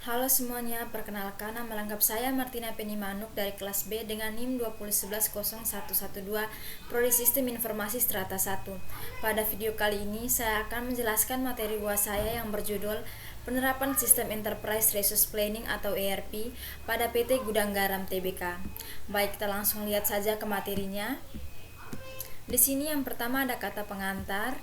Halo semuanya, perkenalkan nama lengkap saya Martina Penimanuk dari kelas B dengan NIM 2011012 Prodi Sistem Informasi Strata 1. Pada video kali ini saya akan menjelaskan materi UAS saya yang berjudul Penerapan Sistem Enterprise Resource Planning atau ERP pada PT Gudang Garam Tbk. Baik, kita langsung lihat saja ke materinya. Di sini yang pertama ada kata pengantar.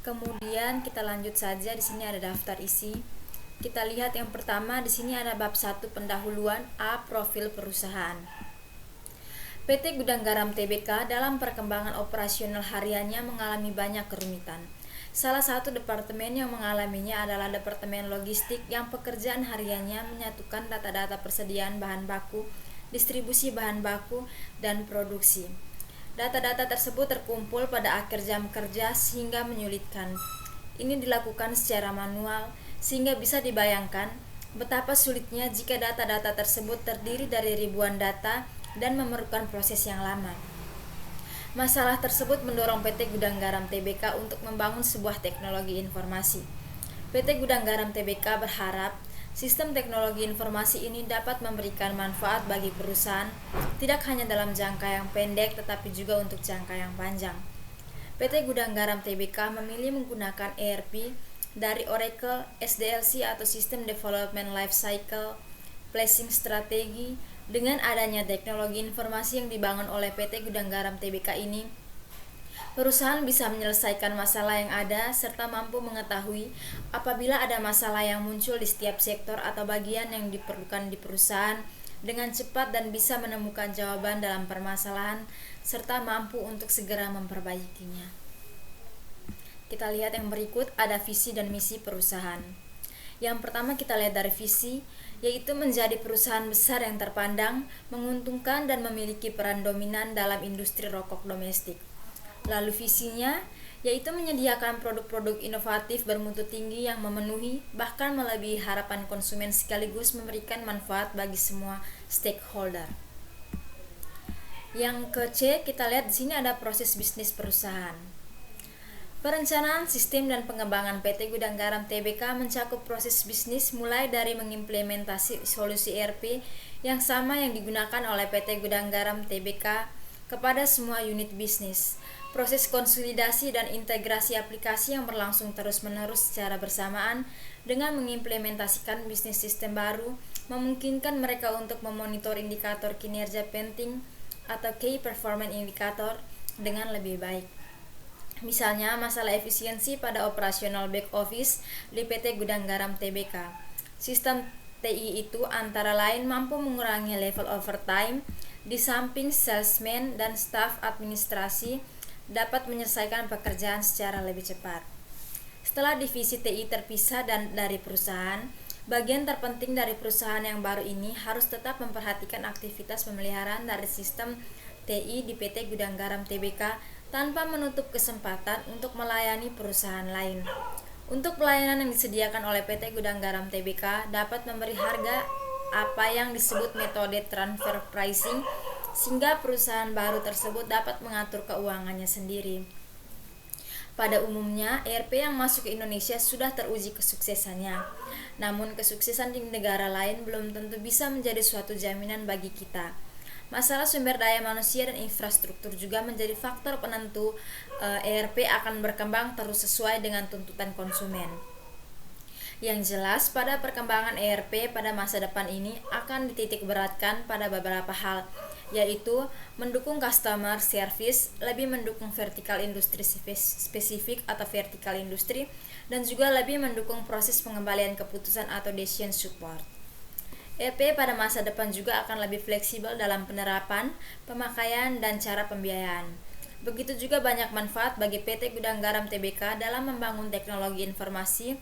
Kemudian kita lanjut saja, di sini ada daftar isi. Kita lihat yang pertama, di sini ada bab 1 pendahuluan A profil perusahaan. PT Gudang Garam Tbk dalam perkembangan operasional hariannya mengalami banyak kerumitan. Salah satu departemen yang mengalaminya adalah Departemen Logistik yang pekerjaan hariannya menyatukan data-data persediaan bahan baku, distribusi bahan baku, dan produksi. Data-data tersebut terkumpul pada akhir jam kerja sehingga menyulitkan. Ini dilakukan secara manual, sehingga bisa dibayangkan betapa sulitnya jika data-data tersebut terdiri dari ribuan data dan memerlukan proses yang lama. Masalah tersebut mendorong PT Gudang Garam Tbk untuk membangun sebuah teknologi informasi. PT Gudang Garam Tbk berharap sistem teknologi informasi ini dapat memberikan manfaat bagi perusahaan, tidak hanya dalam jangka yang pendek tetapi juga untuk jangka yang panjang. PT Gudang Garam Tbk memilih menggunakan ERP dari Oracle SDLC atau System Development Lifecycle Planning Strategi. Dengan adanya teknologi informasi yang dibangun oleh PT Gudang Garam Tbk ini, perusahaan bisa menyelesaikan masalah yang ada serta mampu mengetahui apabila ada masalah yang muncul di setiap sektor atau bagian yang diperlukan di perusahaan dengan cepat dan bisa menemukan jawaban dalam permasalahan serta mampu untuk segera memperbaikinya. Kita lihat yang berikut, ada visi dan misi perusahaan. Yang pertama kita lihat dari visi, yaitu menjadi perusahaan besar yang terpandang, menguntungkan dan memiliki peran dominan dalam industri rokok domestik. Lalu visinya, yaitu menyediakan produk-produk inovatif bermutu tinggi yang memenuhi bahkan melebihi harapan konsumen sekaligus memberikan manfaat bagi semua stakeholder. Yang ke C, kita lihat di sini ada proses bisnis perusahaan. Perencanaan sistem dan pengembangan PT Gudang Garam Tbk mencakup proses bisnis mulai dari mengimplementasi solusi ERP yang sama yang digunakan oleh PT Gudang Garam Tbk kepada semua unit bisnis. Proses konsolidasi dan integrasi aplikasi yang berlangsung terus-menerus secara bersamaan dengan mengimplementasikan bisnis sistem baru memungkinkan mereka untuk memonitor indikator kinerja penting atau Key Performance Indicator dengan lebih baik. Misalnya masalah efisiensi pada operasional back office di PT Gudang Garam Tbk. Sistem TI itu antara lain mampu mengurangi level overtime, di samping salesman dan staf administrasi dapat menyelesaikan pekerjaan secara lebih cepat. Setelah divisi TI terpisah dan dari perusahaan, bagian terpenting dari perusahaan yang baru ini harus tetap memperhatikan aktivitas pemeliharaan dari sistem TI di PT Gudang Garam Tbk tanpa menutup kesempatan untuk melayani perusahaan lain. Untuk pelayanan yang disediakan oleh PT Gudang Garam Tbk dapat memberi harga apa yang disebut metode transfer pricing sehingga perusahaan baru tersebut dapat mengatur keuangannya sendiri. Pada umumnya, ERP yang masuk ke Indonesia sudah teruji kesuksesannya. Namun kesuksesan di negara lain belum tentu bisa menjadi suatu jaminan bagi kita. Masalah sumber daya manusia dan infrastruktur juga menjadi faktor penentu ERP akan berkembang terus sesuai dengan tuntutan konsumen. Yang jelas, pada perkembangan ERP pada masa depan ini akan dititik beratkan pada beberapa hal, yaitu mendukung customer service, lebih mendukung vertikal industri spesifik atau vertikal industri, dan juga lebih mendukung proses pengembalian keputusan atau decision support. ERP pada masa depan juga akan lebih fleksibel dalam penerapan, pemakaian, dan cara pembiayaan. Begitu juga banyak manfaat bagi PT Gudang Garam Tbk dalam membangun teknologi informasi.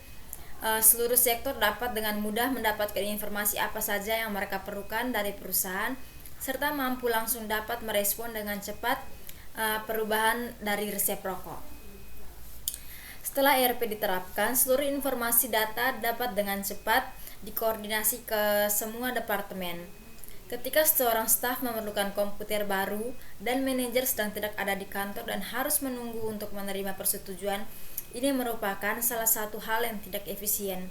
Seluruh sektor dapat dengan mudah mendapatkan informasi apa saja yang mereka perlukan dari perusahaan, serta mampu langsung dapat merespon dengan cepat perubahan dari resep rokok. Setelah ERP diterapkan, seluruh informasi data dapat dengan cepat dikoordinasi ke semua departemen. Ketika seorang staf memerlukan komputer baru dan manajer sedang tidak ada di kantor dan harus menunggu untuk menerima persetujuan, ini merupakan salah satu hal yang tidak efisien.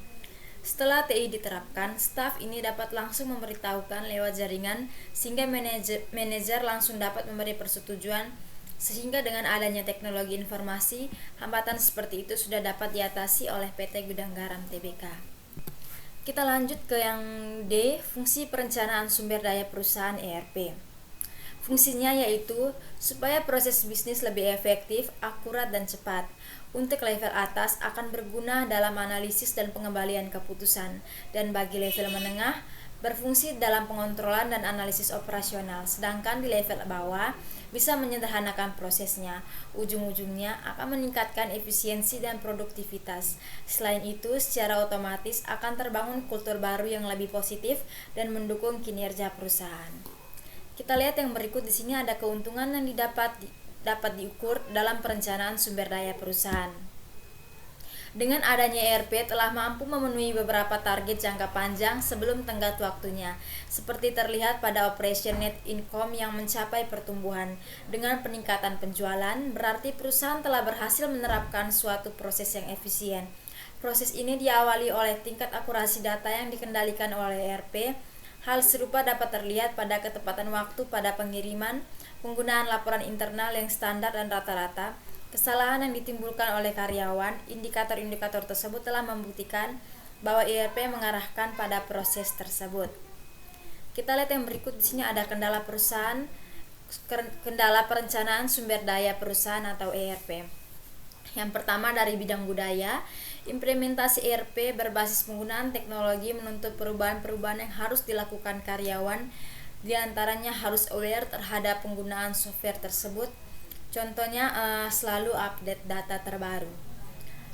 Setelah TI diterapkan, staf ini dapat langsung memberitahukan lewat jaringan sehingga manajer langsung dapat memberi persetujuan, sehingga dengan adanya teknologi informasi, hambatan seperti itu sudah dapat diatasi oleh PT Gudang Garam Tbk. Kita lanjut ke yang D, fungsi perencanaan sumber daya perusahaan ERP. Fungsinya yaitu supaya proses bisnis lebih efektif, akurat, dan cepat. Untuk level atas akan berguna dalam analisis dan pengembalian keputusan, dan bagi level menengah berfungsi dalam pengontrolan dan analisis operasional, sedangkan di level bawah bisa menyederhanakan prosesnya. Ujung-ujungnya akan meningkatkan efisiensi dan produktivitas. Selain itu, secara otomatis akan terbangun kultur baru yang lebih positif dan mendukung kinerja perusahaan. Kita lihat yang berikut. Di sini ada keuntungan yang dapat diukur dalam perencanaan sumber daya perusahaan. Dengan adanya ERP telah mampu memenuhi beberapa target jangka panjang sebelum tenggat waktunya, seperti terlihat pada operation net income yang mencapai pertumbuhan. Dengan peningkatan penjualan, berarti perusahaan telah berhasil menerapkan suatu proses yang efisien. Proses ini diawali oleh tingkat akurasi data yang dikendalikan oleh ERP. Hal serupa dapat terlihat pada ketepatan waktu pada pengiriman, penggunaan laporan internal yang standar dan rata-rata, kesalahan yang ditimbulkan oleh karyawan. Indikator-indikator tersebut telah membuktikan bahwa ERP mengarahkan pada proses tersebut. Kita lihat yang berikut. Di sini ada kendala perencanaan sumber daya perusahaan atau ERP. Yang pertama dari bidang budaya, implementasi ERP berbasis penggunaan teknologi menuntut perubahan-perubahan yang harus dilakukan karyawan. Di antaranya harus aware terhadap penggunaan software tersebut. Contohnya selalu update data terbaru.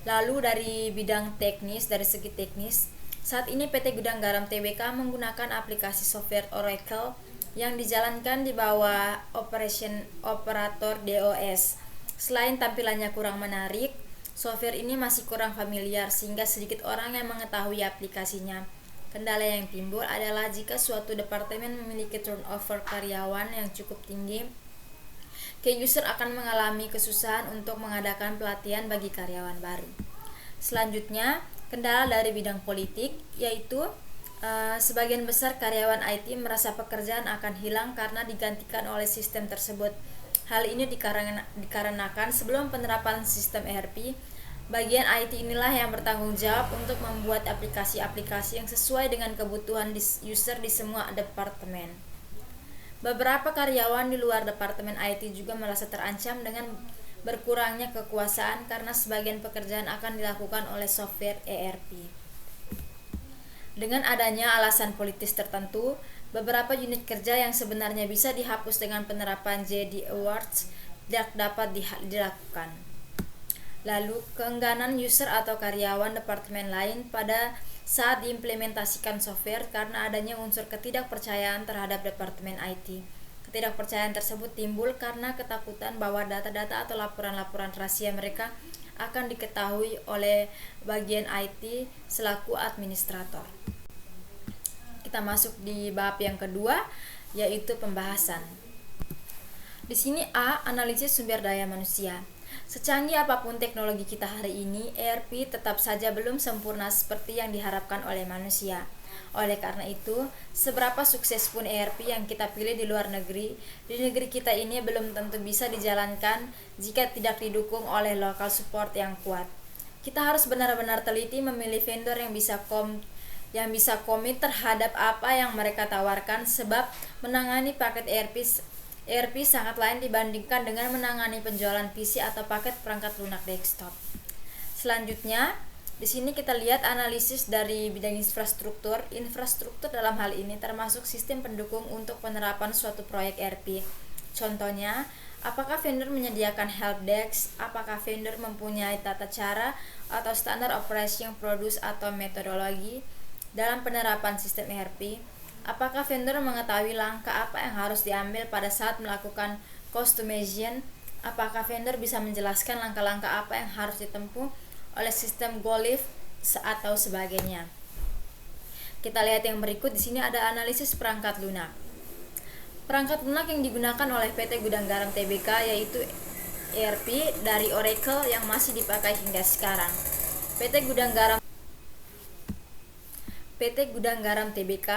Lalu dari bidang teknis, dari segi teknis, saat ini PT Gudang Garam Tbk menggunakan aplikasi software Oracle yang dijalankan di bawah Operation Operator DOS. Selain tampilannya kurang menarik, software ini masih kurang familiar sehingga sedikit orang yang mengetahui aplikasinya. Kendala yang timbul adalah jika suatu departemen memiliki turnover karyawan yang cukup tinggi, key user akan mengalami kesusahan untuk mengadakan pelatihan bagi karyawan baru. Selanjutnya, kendala dari bidang politik, yaitu sebagian besar karyawan IT merasa pekerjaan akan hilang karena digantikan oleh sistem tersebut. Hal ini dikarenakan sebelum penerapan sistem ERP, bagian IT inilah yang bertanggung jawab untuk membuat aplikasi-aplikasi yang sesuai dengan kebutuhan user di semua departemen. Beberapa karyawan di luar departemen IT juga merasa terancam dengan berkurangnya kekuasaan karena sebagian pekerjaan akan dilakukan oleh software ERP. Dengan adanya alasan politis tertentu, beberapa unit kerja yang sebenarnya bisa dihapus dengan penerapan JD Awards tidak dapat dilakukan. Lalu, keengganan user atau karyawan departemen lain pada saat diimplementasikan software karena adanya unsur ketidakpercayaan terhadap departemen IT. Ketidakpercayaan tersebut timbul karena ketakutan bahwa data-data atau laporan-laporan rahasia mereka akan diketahui oleh bagian IT selaku administrator. Kita masuk di bab yang kedua, yaitu pembahasan. Di sini A, analisis sumber daya manusia. Secanggih apapun teknologi kita hari ini, ERP tetap saja belum sempurna seperti yang diharapkan oleh manusia. Oleh karena itu, seberapa sukses pun ERP yang kita pilih di luar negeri, di negeri kita ini belum tentu bisa dijalankan jika tidak didukung oleh local support yang kuat. Kita harus benar-benar teliti memilih vendor yang bisa komit terhadap apa yang mereka tawarkan, sebab menangani paket ERP sangat lain dibandingkan dengan menangani penjualan PC atau paket perangkat lunak desktop. Selanjutnya, di sini kita lihat analisis dari bidang infrastruktur. Infrastruktur dalam hal ini termasuk sistem pendukung untuk penerapan suatu proyek ERP. Contohnya, apakah vendor menyediakan helpdesk, apakah vendor mempunyai tata cara atau standar operasi yang produce atau metodologi dalam penerapan sistem ERP, apakah vendor mengetahui langkah apa yang harus diambil pada saat melakukan customization, apakah vendor bisa menjelaskan langkah-langkah apa yang harus ditempuh oleh sistem go live atau sebagainya. Kita lihat yang berikut. Di sini ada analisis perangkat lunak. Perangkat lunak yang digunakan oleh PT Gudang Garam Tbk yaitu ERP dari Oracle yang masih dipakai hingga sekarang. PT Gudang Garam PT Gudang Garam Tbk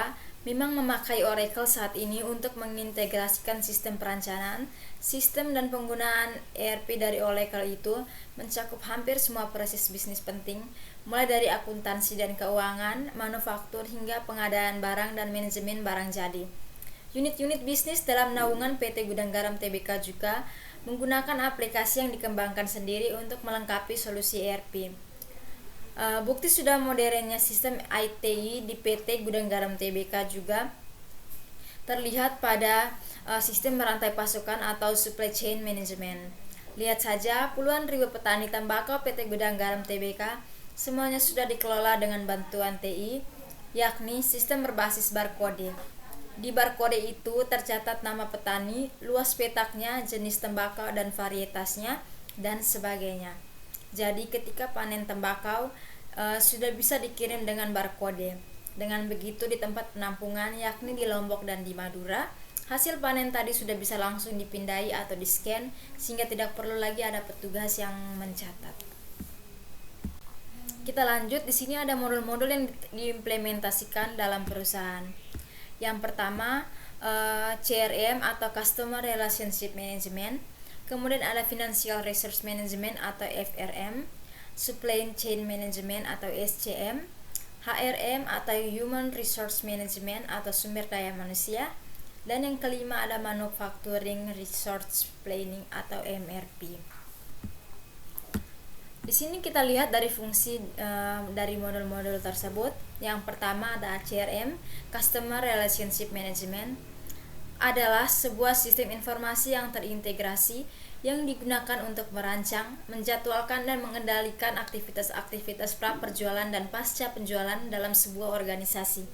memang memakai Oracle saat ini untuk mengintegrasikan sistem perencanaan, sistem dan penggunaan ERP dari Oracle itu mencakup hampir semua proses bisnis penting, mulai dari akuntansi dan keuangan, manufaktur hingga pengadaan barang dan manajemen barang jadi. Unit-unit bisnis dalam naungan PT Gudang Garam Tbk juga menggunakan aplikasi yang dikembangkan sendiri untuk melengkapi solusi ERP. Bukti sudah modernnya sistem ITI di PT Gudang Garam Tbk juga terlihat pada sistem rantai pasokan atau supply chain management. Lihat saja, puluhan ribu petani tembakau PT Gudang Garam Tbk semuanya sudah dikelola dengan bantuan TI, yakni sistem berbasis barcode. Di barcode itu tercatat nama petani, luas petaknya, jenis tembakau dan varietasnya, dan sebagainya. Jadi ketika panen tembakau sudah bisa dikirim dengan barcode. Dengan begitu di tempat penampungan yakni di Lombok dan di Madura, hasil panen tadi sudah bisa langsung dipindai atau di-scan sehingga tidak perlu lagi ada petugas yang mencatat. Kita lanjut, di sini ada modul-modul yang diimplementasikan dalam perusahaan. Yang pertama CRM atau Customer Relationship Management, kemudian ada Financial Resource Management atau FRM, Supply Chain Management atau SCM, HRM atau Human Resource Management atau sumber daya manusia, dan yang kelima ada Manufacturing Resource Planning atau MRP. Di sini kita lihat dari fungsi dari modul-modul tersebut. Yang pertama ada CRM, Customer Relationship Management, adalah sebuah sistem informasi yang terintegrasi yang digunakan untuk merancang, menjadwalkan dan mengendalikan aktivitas-aktivitas pra-perjualan dan pasca penjualan dalam sebuah organisasi.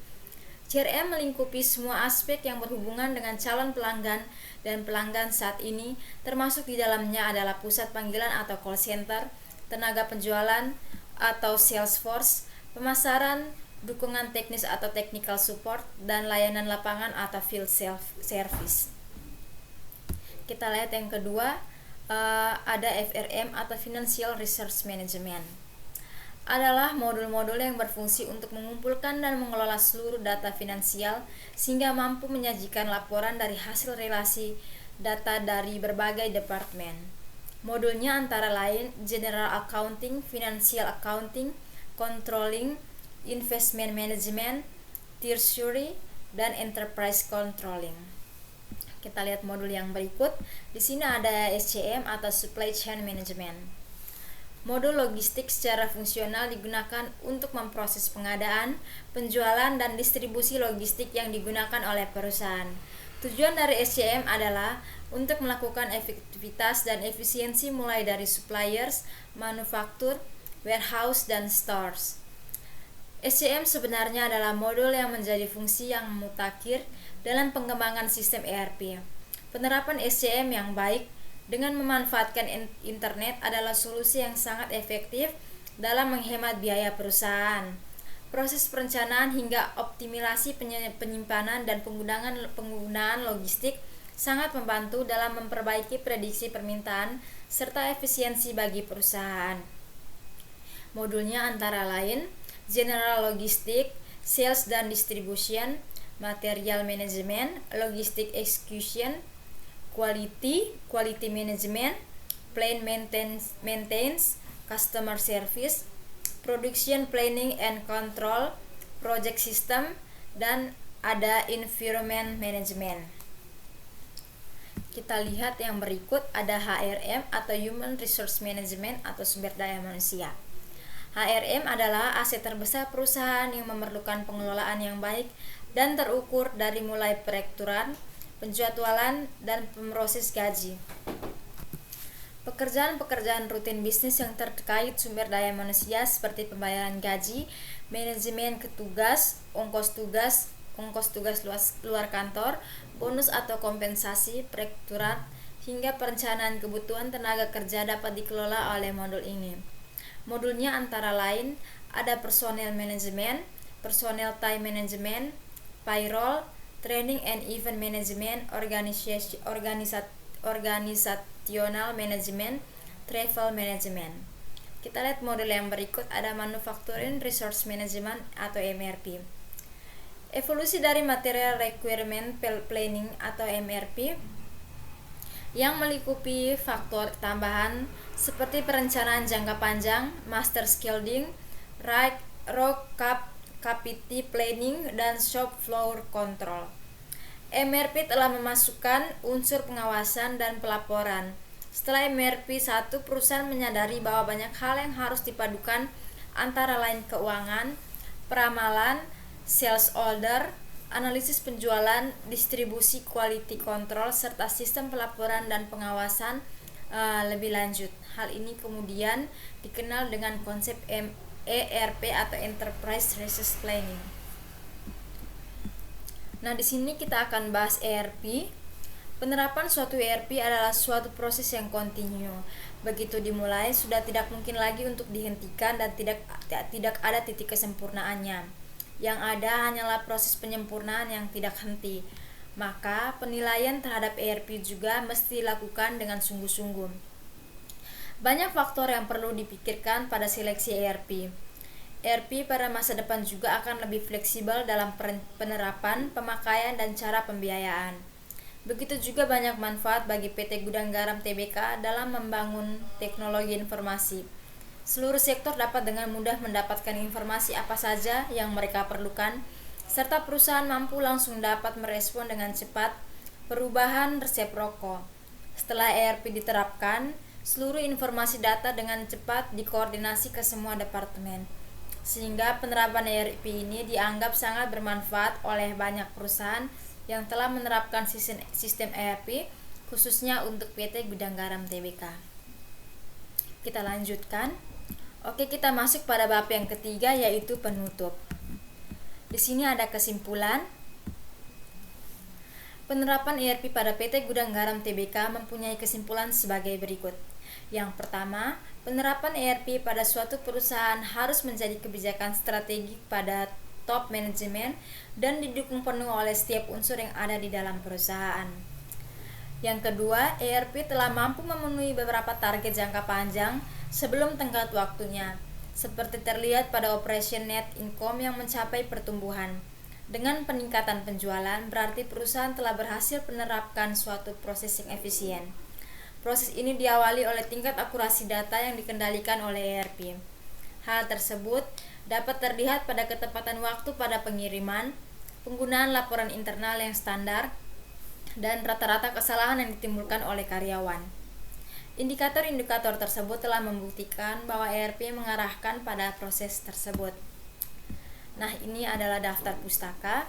CRM melingkupi semua aspek yang berhubungan dengan calon pelanggan dan pelanggan saat ini, termasuk di dalamnya adalah pusat panggilan atau call center, tenaga penjualan atau sales force, pemasaran, dukungan teknis atau technical support, dan layanan lapangan atau field service. Kita lihat yang kedua, ada FRM atau Financial Resource Management. Adalah modul-modul yang berfungsi untuk mengumpulkan dan mengelola seluruh data finansial sehingga mampu menyajikan laporan dari hasil relasi data dari berbagai departemen. Modulnya antara lain General Accounting, Financial Accounting, Controlling, Investment Management, Treasury, dan Enterprise Controlling. Kita lihat modul yang berikut. Di sini ada SCM atau Supply Chain Management. Modul logistik secara fungsional digunakan untuk memproses pengadaan, penjualan, dan distribusi logistik yang digunakan oleh perusahaan. Tujuan dari SCM adalah untuk melakukan efektivitas dan efisiensi mulai dari suppliers, manufaktur, warehouse, dan stores. SCM sebenarnya adalah modul yang menjadi fungsi yang mutakhir dalam pengembangan sistem ERP. Penerapan SCM yang baik dengan memanfaatkan internet adalah solusi yang sangat efektif dalam menghemat biaya perusahaan. Proses perencanaan hingga optimalisasi penyimpanan dan penggunaan logistik sangat membantu dalam memperbaiki prediksi permintaan serta efisiensi bagi perusahaan. Modulnya antara lain General Logistik, Sales dan Distribution, Material Management, Logistic Execution, Quality Management, Plant Maintenance, Customer Service, Production Planning and Control, Project System, dan ada Environment Management. Kita lihat yang berikut, ada HRM atau Human Resource Management atau sumber daya manusia. HRM adalah aset terbesar perusahaan yang memerlukan pengelolaan yang baik dan terukur dari mulai perekrutan, penjadwalan, dan proses gaji. Pekerjaan-pekerjaan rutin bisnis yang terkait sumber daya manusia seperti pembayaran gaji, manajemen tugas, ongkos tugas luar kantor, bonus atau kompensasi, perekrutan, hingga perencanaan kebutuhan tenaga kerja dapat dikelola oleh modul ini. Modulnya antara lain ada Personnel Management, Personnel Time Management, Payroll, Training and Event Management, Organizational Management, Travel Management. Kita lihat model yang berikut, ada Manufacturing Resource Management atau MRP. Evolusi dari Material Requirement Planning atau MRP yang melingkupi faktor tambahan seperti perencanaan jangka panjang, master shielding, raw capacity planning, dan shop floor control. MRP telah memasukkan unsur pengawasan dan pelaporan. Setelah MRP 1, perusahaan menyadari bahwa banyak hal yang harus dipadukan, antara lain keuangan, peramalan, sales order, analisis penjualan, distribusi, quality control, serta sistem pelaporan dan pengawasan lebih lanjut. Hal ini kemudian dikenal dengan konsep ERP atau Enterprise Resource Planning. Nah, di sini kita akan bahas ERP. Penerapan suatu ERP adalah suatu proses yang kontinu. Begitu dimulai, sudah tidak mungkin lagi untuk dihentikan dan tidak ada titik kesempurnaannya. Yang ada hanyalah proses penyempurnaan yang tidak henti. Maka, penilaian terhadap ERP juga mesti dilakukan dengan sungguh-sungguh. Banyak faktor yang perlu dipikirkan pada seleksi ERP. ERP pada masa depan juga akan lebih fleksibel dalam penerapan, pemakaian, dan cara pembiayaan. Begitu juga banyak manfaat bagi PT Gudang Garam Tbk dalam membangun teknologi informasi. Seluruh sektor dapat dengan mudah mendapatkan informasi apa saja yang mereka perlukan, serta perusahaan mampu langsung dapat merespon dengan cepat perubahan resep rokok. Setelah ERP diterapkan, seluruh informasi data dengan cepat dikoordinasi ke semua departemen, sehingga penerapan ERP ini dianggap sangat bermanfaat oleh banyak perusahaan yang telah menerapkan sistem ERP, khususnya untuk PT Gudang Garam Tbk. Kita lanjutkan. Oke, kita masuk pada bab yang ketiga, yaitu penutup. Di sini ada kesimpulan. Penerapan ERP pada PT Gudang Garam Tbk mempunyai kesimpulan sebagai berikut. Yang pertama, penerapan ERP pada suatu perusahaan harus menjadi kebijakan strategik pada top manajemen dan didukung penuh oleh setiap unsur yang ada di dalam perusahaan. Yang kedua, ERP telah mampu memenuhi beberapa target jangka panjang sebelum tenggat waktunya, seperti terlihat pada operation net income yang mencapai pertumbuhan. Dengan peningkatan penjualan, berarti perusahaan telah berhasil menerapkan suatu proses yang efisien. Proses ini diawali oleh tingkat akurasi data yang dikendalikan oleh ERP. Hal tersebut dapat terlihat pada ketepatan waktu pada pengiriman, penggunaan laporan internal yang standar, dan rata-rata kesalahan yang ditimbulkan oleh karyawan. Indikator-indikator tersebut telah membuktikan bahwa ERP mengarahkan pada proses tersebut. Nah, ini adalah daftar pustaka.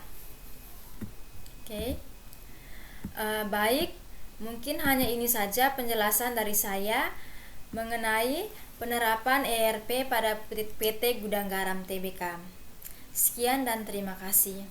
Baik. Mungkin hanya ini saja penjelasan dari saya mengenai penerapan ERP pada PT Gudang Garam Tbk. Sekian dan terima kasih.